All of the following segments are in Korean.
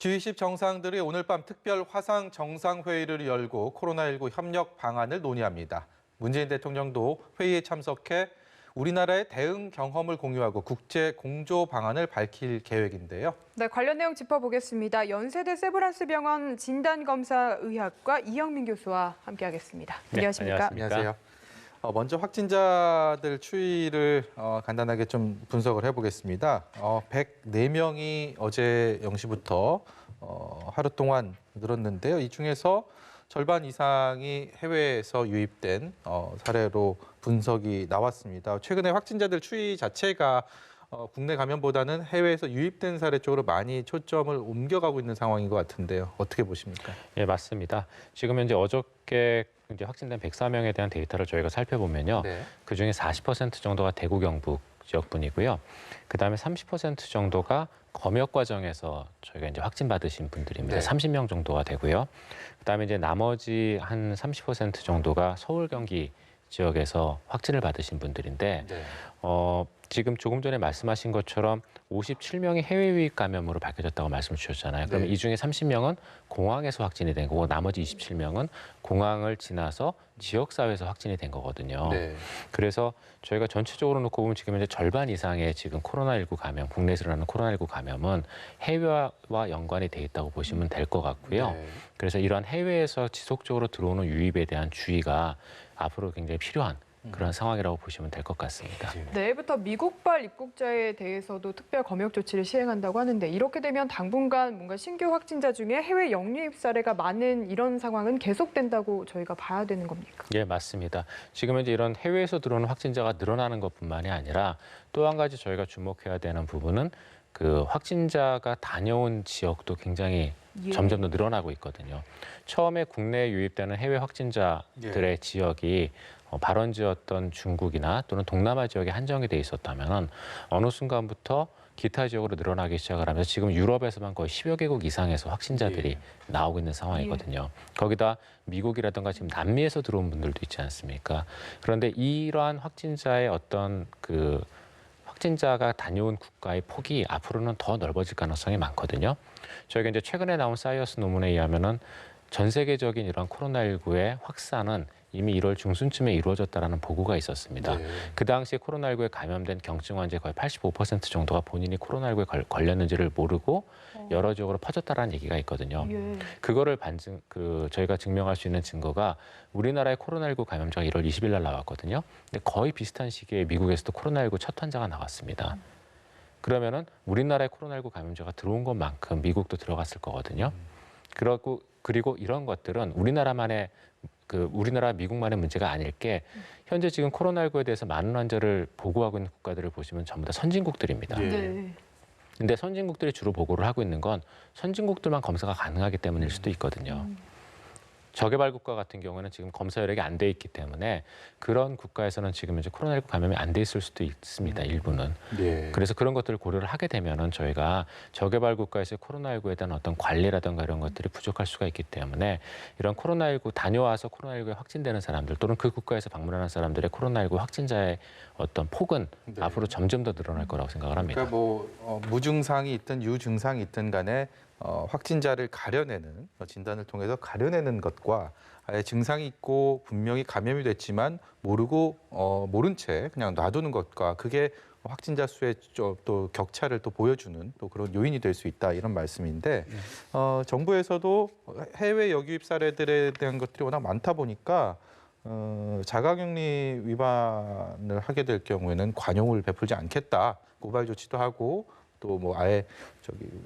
G20 정상들이 오늘 밤 특별 화상 정상회의를 열고 코로나19 협력 방안을 논의합니다. 문재인 대통령도 회의에 참석해 우리나라의 대응 경험을 공유하고 국제 공조 방안을 밝힐 계획인데요. 네, 관련 내용 짚어보겠습니다. 연세대 세브란스병원 진단검사의학과 이영민 교수와 함께하겠습니다. 안녕하십니까? 안녕하세요. 먼저 확진자들 추이를 간단하게 좀 분석을 해보겠습니다. 104명이 어제 0시부터 하루 동안 늘었는데요. 이 중에서 절반 이상이 해외에서 유입된 사례로 분석이 나왔습니다. 최근에 확진자들 추이 자체가 국내 감염보다는 해외에서 유입된 사례 쪽으로 많이 초점을 옮겨가고 있는 상황인 것 같은데요. 어떻게 보십니까? 예, 맞습니다. 지금 현재 어저께 이제 확진된 104명에 대한 데이터를 저희가 살펴보면요. 네. 그중에 40% 정도가 대구 경북 지역분이고요. 그다음에 30% 정도가 검역 과정에서 저희가 이제 확진 받으신 분들입니다. 네. 30명 정도가 되고요. 그다음에 이제 나머지 한 30% 정도가 서울 경기 지역에서 확진을 받으신 분들인데 네. 지금 조금 전에 말씀하신 것처럼 57명이 해외 유입 감염으로 밝혀졌다고 말씀을 주셨잖아요. 그러면 네. 이 중에 30명은 공항에서 확진이 된 거고 나머지 27명은 공항을 지나서 지역사회에서 확진이 된 거거든요. 네. 그래서 저희가 전체적으로 놓고 보면 지금 현재 절반 이상의 지금 코로나19 감염, 국내에서 일어나는 코로나19 감염은 해외와 연관이 돼 있다고 보시면 될 것 같고요. 네. 그래서 이러한 해외에서 지속적으로 들어오는 유입에 대한 주의가 앞으로 굉장히 필요한 그런 상황이라고 보시면 될 것 같습니다. 내일부터 미국발 입국자에 대해서도 특별 검역 조치를 시행한다고 하는데 이렇게 되면 당분간 뭔가 신규 확진자 중에 해외 영유입 사례가 많은 이런 상황은 계속된다고 저희가 봐야 되는 겁니까? 예, 맞습니다. 지금 현재 이런 해외에서 들어오는 확진자가 늘어나는 것뿐만이 아니라 또 한 가지 저희가 주목해야 되는 부분은 그 확진자가 다녀온 지역도 굉장히 점점 더 늘어나고 있거든요. 처음에 국내에 유입되는 해외 확진자들의 지역이 발원지였던 중국이나 또는 동남아 지역에 한정이 돼 있었다면 어느 순간부터 기타 지역으로 늘어나기 시작을 하면서 지금 유럽에서만 거의 10여 개국 이상에서 확진자들이 나오고 있는 상황이거든요. 거기다 미국이라든가 지금 남미에서 들어온 분들도 있지 않습니까? 그런데 이러한 확진자의 어떤 그 확진자가 다녀온 국가의 폭이 앞으로는 더 넓어질 가능성이 많거든요. 저희가 이제 최근에 나온 사이어스 논문에 의하면은 전 세계적인 이런 코로나19의 확산은 이미 1월 중순쯤에 이루어졌다라는 보고가 있었습니다. 네. 그 당시에 코로나19에 감염된 경증 환자의 거의 85% 정도가 본인이 코로나19에 걸렸는지를 모르고 여러 지역으로 퍼졌다라는 얘기가 있거든요. 그거를 저희가 증명할 수 있는 증거가 우리나라의 코로나19 감염자가 1월 20일 날 나왔거든요. 근데 거의 비슷한 시기에 미국에서도 코로나19 첫 환자가 나왔습니다. 그러면은 우리나라의 코로나19 감염자가 들어온 것만큼 미국도 들어갔을 거거든요. 그리고 이런 것들은 우리나라 미국만의 문제가 아닐 게 현재 지금 코로나19에 대해서 많은 환자를 보고하고 있는 국가들을 보시면 전부 다 선진국들입니다. 네. 근데 선진국들이 주로 보고를 하고 있는 건 선진국들만 검사가 가능하기 때문일 수도 있거든요. 저개발 국가 같은 경우는 지금 검사 여력이 안 돼 있기 때문에 그런 국가에서는 지금 이제 코로나19 감염이 안 돼 있을 수도 있습니다. 일부는. 네. 그래서 그런 것들을 고려를 하게 되면은 저희가 저개발 국가에서 코로나19에 대한 어떤 관리라든가 이런 것들이 부족할 수가 있기 때문에 이런 코로나19 다녀와서 코로나19에 확진되는 사람들 또는 그 국가에서 방문하는 사람들의 코로나19 확진자의 어떤 폭은 앞으로 점점 더 늘어날 거라고 생각을 합니다. 그러니까 무증상이 있든 유증상이 있든 간에 확진자를 가려내는 진단을 통해서 가려내는 것과 아예 증상이 있고 분명히 감염이 됐지만 모른 채 그냥 놔두는 것과 그게 확진자 수의 또 격차를 또 보여주는 또 그런 요인이 될 수 있다 이런 말씀인데 정부에서도 해외 역유입 사례들에 대한 것들이 워낙 많다 보니까 자가격리 위반을 하게 될 경우에는 관용을 베풀지 않겠다 고발 조치도 하고 또 뭐 아예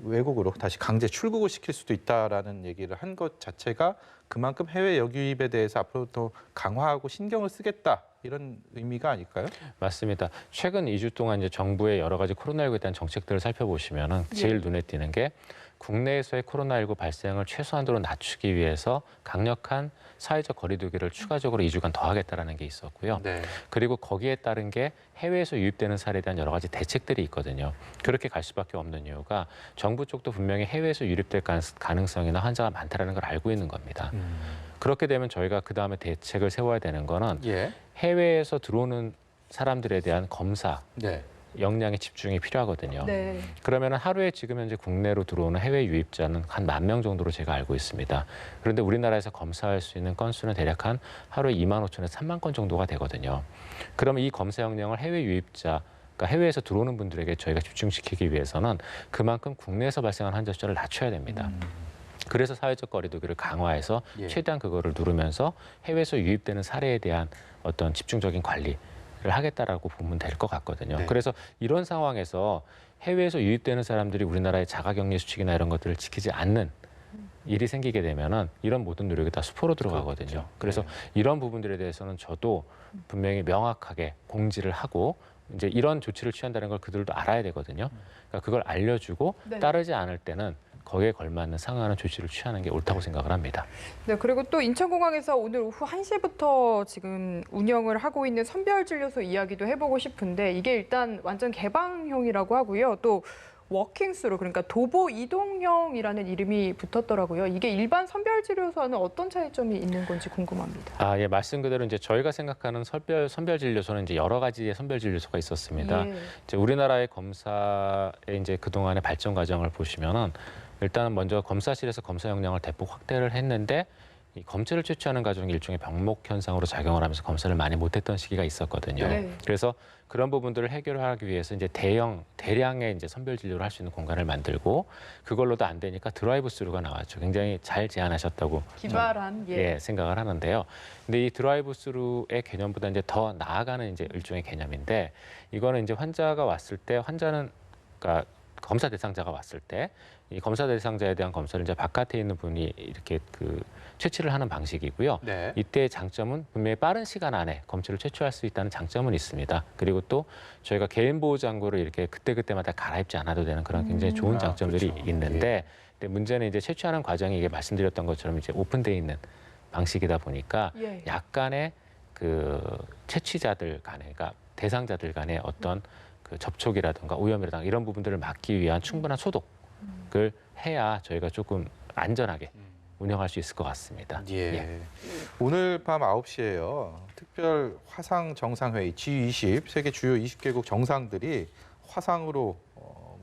외국으로 다시 강제 출국을 시킬 수도 있다라는 얘기를 한 것 자체가 그만큼 해외 역유입에 대해서 앞으로 더 강화하고 신경을 쓰겠다 이런 의미가 아닐까요? 맞습니다. 최근 2주 동안 이제 정부의 여러 가지 코로나19에 대한 정책들을 살펴보시면은 제일 눈에 띄는 게 국내에서의 코로나19 발생을 최소한도로 낮추기 위해서 강력한 사회적 거리두기를 추가적으로 2주간 더 하겠다라는 게 있었고요. 네. 그리고 거기에 따른 게 해외에서 유입되는 사례에 대한 여러 가지 대책들이 있거든요. 그렇게 갈 수밖에 없는 이유가 정부 쪽도 분명히 해외에서 유입될 가능성이나 환자가 많다는 걸 알고 있는 겁니다. 그렇게 되면 저희가 그다음에 대책을 세워야 되는 거는 해외에서 들어오는 사람들에 대한 검사, 네. 역량의 집중이 필요하거든요. 네. 그러면 하루에 지금 현재 국내로 들어오는 해외 유입자는 한 10,000명 정도로 제가 알고 있습니다. 그런데 우리나라에서 검사할 수 있는 건수는 대략 한 하루에 25,000에서 3만 건 정도가 되거든요. 그러면 이 검사 역량을 해외 유입자, 그러니까 해외에서 들어오는 분들에게 저희가 집중시키기 위해서는 그만큼 국내에서 발생한 환자 숫자를 낮춰야 됩니다. 그래서 사회적 거리두기를 강화해서 예. 최대한 그거를 누르면서 해외에서 유입되는 사례에 대한 어떤 집중적인 관리를 하겠다라고 보면 될 것 같거든요. 네. 그래서 이런 상황에서 해외에서 유입되는 사람들이 우리나라의 자가격리 수칙이나 이런 것들을 지키지 않는 일이 생기게 되면은 이런 모든 노력이 다 수포로 들어가거든요. 그렇죠. 그래서 네. 이런 부분들에 대해서는 저도 분명히 명확하게 공지를 하고 이제 이런 조치를 취한다는 걸 그들도 알아야 되거든요. 그러니까 그걸 알려주고 네. 따르지 않을 때는 거기에 걸맞는 상응하는 조치를 취하는 게 옳다고 생각을 합니다. 네, 그리고 또 인천공항에서 오늘 오후 1시부터 지금 운영을 하고 있는 선별진료소 이야기도 해보고 싶은데 이게 일단 완전 개방형이라고 하고요. 또 워킹스루, 그러니까 도보 이동형이라는 이름이 붙었더라고요. 이게 일반 선별진료소와는 어떤 차이점이 있는 건지 궁금합니다. 아, 예, 말씀 그대로 이제 저희가 생각하는 선별 진료소는 이제 여러 가지의 선별 진료소가 있었습니다. 예. 이제 우리나라의 검사의 이제 그동안의 발전 과정을 보시면은 일단은 먼저 검사실에서 검사 역량을 대폭 확대를 했는데 이 검체를 채취하는 과정이 일종의 병목 현상으로 작용을 하면서 검사를 많이 못했던 시기가 있었거든요. 네. 그래서 그런 부분들을 해결하기 위해서 이제 대량의 이제 선별 진료를 할 수 있는 공간을 만들고 그걸로도 안 되니까 드라이브 스루가 나왔죠. 굉장히 잘 제안하셨다고 기발한 예, 생각을 하는데요. 근데 이 드라이브 스루의 개념보다 이제 더 나아가는 이제 일종의 개념인데 이거는 이제 환자가 왔을 때 환자는 그러니까 검사 대상자가 왔을 때 이 검사 대상자에 대한 검사를 이제 바깥에 있는 분이 이렇게 그 채취를 하는 방식이고요. 네. 이때의 장점은 분명히 빠른 시간 안에 검체를 채취할 수 있다는 장점은 있습니다. 그리고 또 저희가 개인 보호 장구를 이렇게 그때그때마다 갈아입지 않아도 되는 그런 굉장히 좋은 아, 장점들이 그렇죠. 있는데 근데 문제는 이제 채취하는 과정이 이게 말씀드렸던 것처럼 이제 오픈되어 있는 방식이다 보니까 예. 약간의 그 채취자들 간에 그러니까 대상자들 간의 어떤 그 접촉이라든가 오염이라든가 이런 부분들을 막기 위한 충분한 소독을 해야 저희가 조금 안전하게 운영할 수 있을 것 같습니다. 예. 오늘 밤 9시에요. 특별 화상 정상회의 G20 세계 주요 20개국 정상들이 화상으로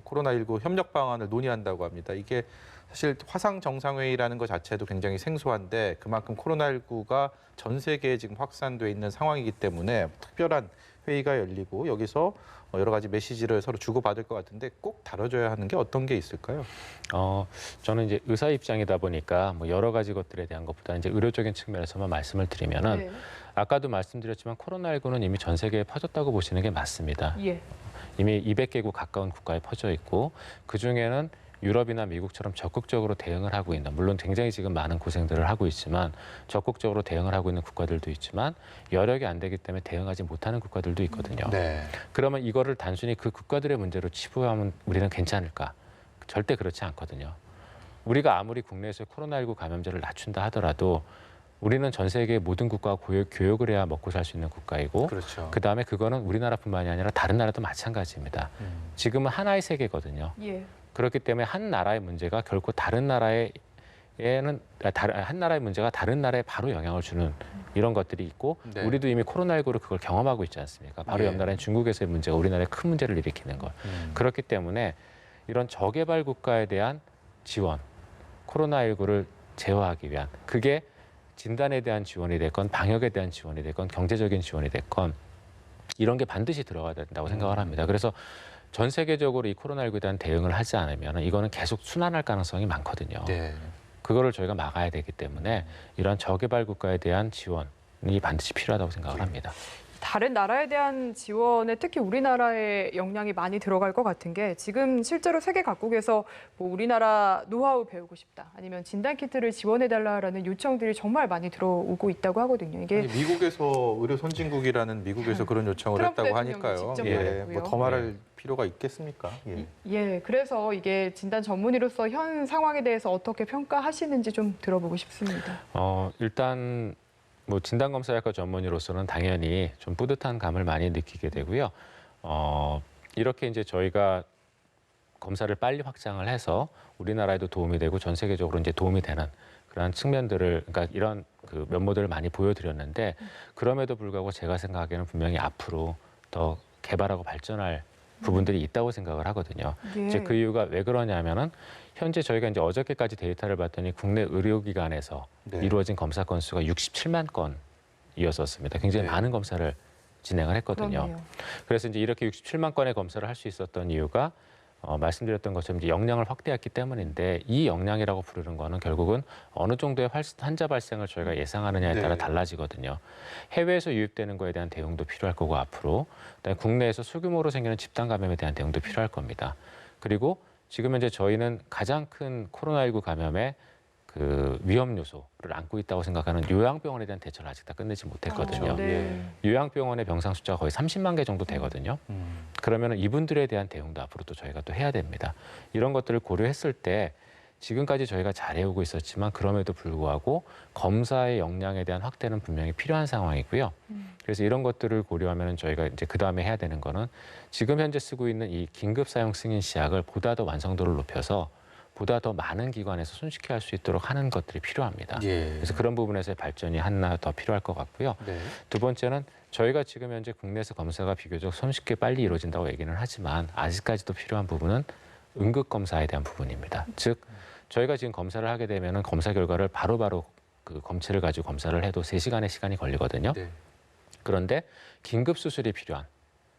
코로나19 협력 방안을 논의한다고 합니다. 이게 사실 화상 정상회의라는 것 자체도 굉장히 생소한데 그만큼 코로나19가 전 세계에 지금 확산돼 있는 상황이기 때문에 특별한 회의가 열리고 여기서 여러 가지 메시지를 서로 주고받을 것 같은데 꼭 다뤄줘야 하는 게 어떤 게 있을까요? 저는 이제 의사 입장이다 보니까 뭐 여러 가지 것들에 대한 것보다 이제 의료적인 측면에서만 말씀을 드리면은 네. 아까도 말씀드렸지만 코로나19는 이미 전 세계에 퍼졌다고 보시는 게 맞습니다. 예. 이미 200개국 가까운 국가에 퍼져 있고 그 중에는 유럽이나 미국처럼 적극적으로 대응을 하고 있는 물론 굉장히 지금 많은 고생들을 하고 있지만 적극적으로 대응을 하고 있는 국가들도 있지만 여력이 안 되기 때문에 대응하지 못하는 국가들도 있거든요. 네. 그러면 이거를 단순히 그 국가들의 문제로 치부하면 우리는 괜찮을까? 절대 그렇지 않거든요. 우리가 아무리 국내에서 코로나19 감염자를 낮춘다 하더라도 우리는 전 세계의 모든 국가와 교역을 해야 먹고 살 수 있는 국가이고 그렇죠. 그다음에 그거는 우리나라뿐만이 아니라 다른 나라도 마찬가지입니다. 지금은 하나의 세계거든요. 예. 그렇기 때문에 한 나라의 문제가 결코 다른 나라의 한 나라의 문제가 다른 나라에 바로 영향을 주는 이런 것들이 있고 네. 우리도 이미 코로나19를 그걸 경험하고 있지 않습니까? 바로 예. 옆 나라인 중국에서의 문제가 우리나라에 큰 문제를 일으키는 것. 그렇기 때문에 이런 저개발 국가에 대한 지원, 코로나19를 제어하기 위한 그게 진단에 대한 지원이 됐건 방역에 대한 지원이 됐건 경제적인 지원이 됐건 이런 게 반드시 들어가야 된다고 생각을 합니다. 그래서 전 세계적으로 이 코로나19에 대한 대응을 하지 않으면 이거는 계속 순환할 가능성이 많거든요. 네. 그거를 저희가 막아야 되기 때문에 이러한 저개발 국가에 대한 지원이 반드시 필요하다고 생각을 합니다. 다른 나라에 대한 지원에 특히 우리나라의 역량이 많이 들어갈 것 같은 게 지금 실제로 세계 각국에서 뭐 우리나라 노하우 배우고 싶다 아니면 진단키트를 지원해달라라는 요청들이 정말 많이 들어오고 있다고 하거든요. 이게 아니, 미국에서 의료 선진국이라는 미국에서 그런 요청을 트럼프 했다고 대통령이 하니까요. 직접 예, 말했고요. 뭐 더 말할 필요가 있겠습니까? 예. 예, 그래서 이게 진단 전문의로서 현 상황에 대해서 어떻게 평가하시는지 좀 들어보고 싶습니다. 일단 뭐 진단검사학과 전문의로서는 당연히 좀 뿌듯한 감을 많이 느끼게 되고요. 이렇게 이제 저희가 검사를 빨리 확장을 해서 우리나라에도 도움이 되고 전 세계적으로 이제 도움이 되는 그런 측면들을 그러니까 이런 그 면모들을 많이 보여드렸는데 그럼에도 불구하고 제가 생각하기에는 분명히 앞으로 더 개발하고 발전할 부분들이 있다고 생각을 하거든요. 예. 이제 그 이유가 왜 그러냐면은 현재 저희가 이제 어저께까지 데이터를 봤더니 국내 의료기관에서 네. 이루어진 검사 건수가 67만 건이었었습니다. 굉장히 네. 많은 검사를 진행을 했거든요. 그러네요. 그래서 이제 이렇게 67만 건의 검사를 할 수 있었던 이유가 말씀드렸던 것처럼 이제 역량을 확대했기 때문인데 이 역량이라고 부르는 거는 결국은 어느 정도의 환자 발생을 저희가 예상하느냐에 따라 네. 달라지거든요. 해외에서 유입되는 거에 대한 대응도 필요할 거고 앞으로 그다음에 국내에서 소규모로 생기는 집단 감염에 대한 대응도 필요할 겁니다. 그리고 지금 현재 저희는 가장 큰 코로나19 감염의 그 위험 요소를 안고 있다고 생각하는 요양병원에 대한 대처를 아직 다 끝내지 못했거든요. 네. 요양병원의 병상 숫자가 거의 30만 개 정도 되거든요. 그러면 이분들에 대한 대응도 앞으로 또 저희가 또 해야 됩니다. 이런 것들을 고려했을 때 지금까지 저희가 잘해오고 있었지만 그럼에도 불구하고 검사의 역량에 대한 확대는 분명히 필요한 상황이고요. 그래서 이런 것들을 고려하면 저희가 이제 그 다음에 해야 되는 거는 지금 현재 쓰고 있는 이 긴급 사용 승인 시약을 보다 더 완성도를 높여서 보다 더 많은 기관에서 손쉽게 할 수 있도록 하는 것들이 필요합니다. 예. 그래서 그런 부분에서의 발전이 하나 더 필요할 것 같고요. 네. 두 번째는 저희가 지금 현재 국내에서 검사가 비교적 손쉽게 빨리 이루어진다고 얘기는 하지만 아직까지도 필요한 부분은 응급 검사에 대한 부분입니다. 즉 저희가 지금 검사를 하게 되면은 검사 결과를 바로바로 그 검체를 가지고 검사를 해도 3시간의 시간이 걸리거든요. 네. 그런데 긴급 수술이 필요한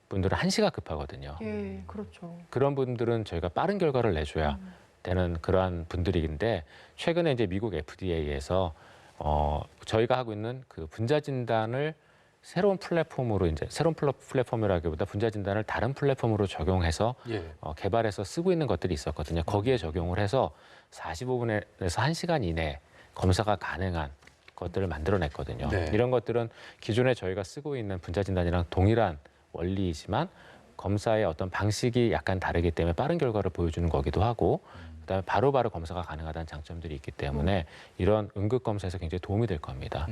분들은 1시가 급하거든요. 예, 그렇죠. 그런 분들은 저희가 빠른 결과를 내줘야 되는 그러한 분들인데 최근에 이제 미국 FDA에서 저희가 하고 있는 그 분자 진단을 새로운 플랫폼으로 이제 새로운 플랫폼이라기보다 분자 진단을 다른 플랫폼으로 적용해서 예. 개발해서 쓰고 있는 것들이 있었거든요. 거기에 적용을 해서 45분에서 1시간 이내 검사가 가능한 것들을 만들어냈거든요. 네. 이런 것들은 기존에 저희가 쓰고 있는 분자 진단이랑 동일한 원리이지만 검사의 어떤 방식이 약간 다르기 때문에 빠른 결과를 보여주는 거기도 하고 그다음에 바로바로 검사가 가능하다는 장점들이 있기 때문에 이런 응급 검사에서 굉장히 도움이 될 겁니다.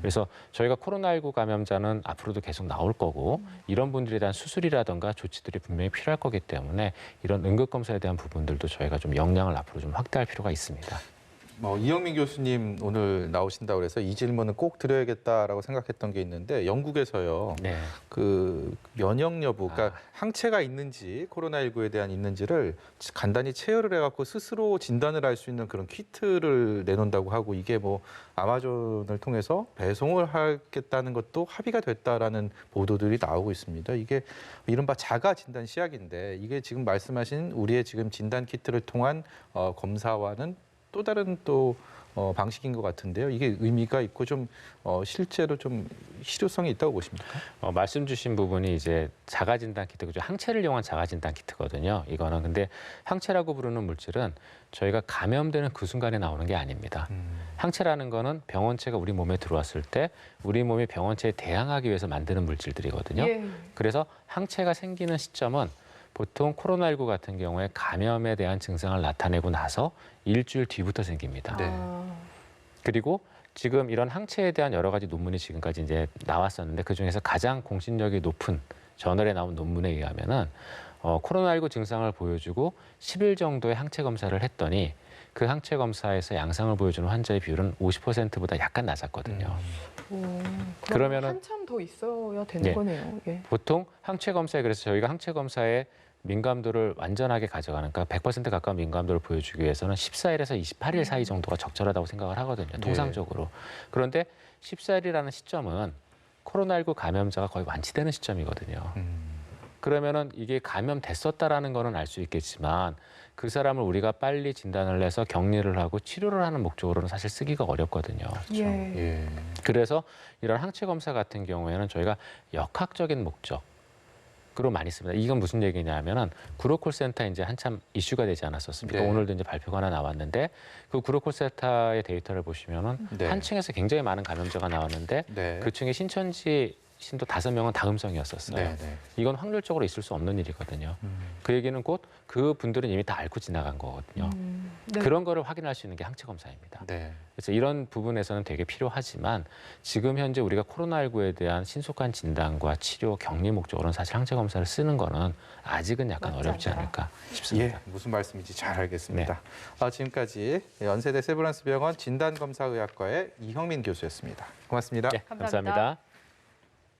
그래서 저희가 코로나19 감염자는 앞으로도 계속 나올 거고 이런 분들에 대한 수술이라든가 조치들이 분명히 필요할 거기 때문에 이런 응급 검사에 대한 부분들도 저희가 좀 역량을 앞으로 좀 확대할 필요가 있습니다. 이영민 교수님 오늘 나오신다고 그래서 이 질문은 꼭 드려야겠다라고 생각했던 게 있는데 영국에서요. 네. 그 면역 여부, 그러니까 항체가 있는지 코로나19에 대한 있는지를 간단히 체열을 해갖고 스스로 진단을 할 수 있는 그런 키트를 내놓는다고 하고 이게 뭐 아마존을 통해서 배송을 하겠다는 것도 합의가 됐다라는 보도들이 나오고 있습니다. 이게 이른바 자가 진단 시약인데 이게 지금 말씀하신 우리의 지금 진단 키트를 통한 검사와는 또 다른 방식인 것 같은데요. 이게 의미가 있고 좀 실제로 좀 실효성이 있다고 보십니까? 말씀 주신 부분이 이제 자가 진단 키트, 그죠? 항체를 이용한 자가 진단 키트거든요. 이거는 근데 항체라고 부르는 물질은 저희가 감염되는 그 순간에 나오는 게 아닙니다. 항체라는 거는 병원체가 우리 몸에 들어왔을 때 우리 몸이 병원체에 대항하기 위해서 만드는 물질들이거든요. 예. 그래서 항체가 생기는 시점은 보통 코로나19 같은 경우에 감염에 대한 증상을 나타내고 나서 일주일 뒤부터 생깁니다. 네. 그리고 지금 이런 항체에 대한 여러 가지 논문이 지금까지 이제 나왔었는데 그중에서 가장 공신력이 높은 저널에 나온 논문에 의하면은 코로나19 증상을 보여주고 10일 정도의 항체 검사를 했더니 그 항체 검사에서 양상을 보여주는 환자의 비율은 50%보다 약간 낮았거든요. 그러면은 한참 더 있어야 되는 거네요. 예. 보통 항체 검사에 그래서 저희가 항체 검사에 민감도를 완전하게 가져가는 그러니까 100% 가까운 민감도를 보여주기 위해서는 14일에서 28일 사이 정도가 적절하다고 생각을 하거든요. 통상적으로. 그런데 14일이라는 시점은 코로나19 감염자가 거의 완치되는 시점이거든요. 그러면은 이게 감염됐었다라는 거는 알 수 있겠지만 그 사람을 우리가 빨리 진단을 해서 격리를 하고 치료를 하는 목적으로는 사실 쓰기가 어렵거든요. 예. 예. 그래서 이런 항체 검사 같은 경우에는 저희가 역학적인 목적으로 많이 씁니다. 이건 무슨 얘기냐면은 구로콜 센터 이제 한참 이슈가 되지 않았었습니까? 네. 오늘도 이제 발표가 하나 나왔는데 그 구로콜 센터의 데이터를 보시면은 네. 한 층에서 굉장히 많은 감염자가 나왔는데 네. 그 층에 신천지 신도 5명은 다 음성이었었어요. 네. 네. 이건 확률적으로 있을 수 없는 일이거든요. 그 얘기는 곧 그 분들은 이미 다 앓고 지나간 거거든요. 네. 그런 거를 확인할 수 있는 게 항체 검사입니다. 네. 그래서 이런 부분에서는 되게 필요하지만 지금 현재 우리가 코로나19에 대한 신속한 진단과 치료, 격리 목적으로는 사실 항체 검사를 쓰는 거는 아직은 약간 맞지 어렵지 않다. 않을까 싶습니다. 예, 무슨 말씀인지 잘 알겠습니다. 지금까지 연세대 세브란스 병원 진단검사의학과의 이형민 교수였습니다. 고맙습니다. 네, 감사합니다. 감사합니다.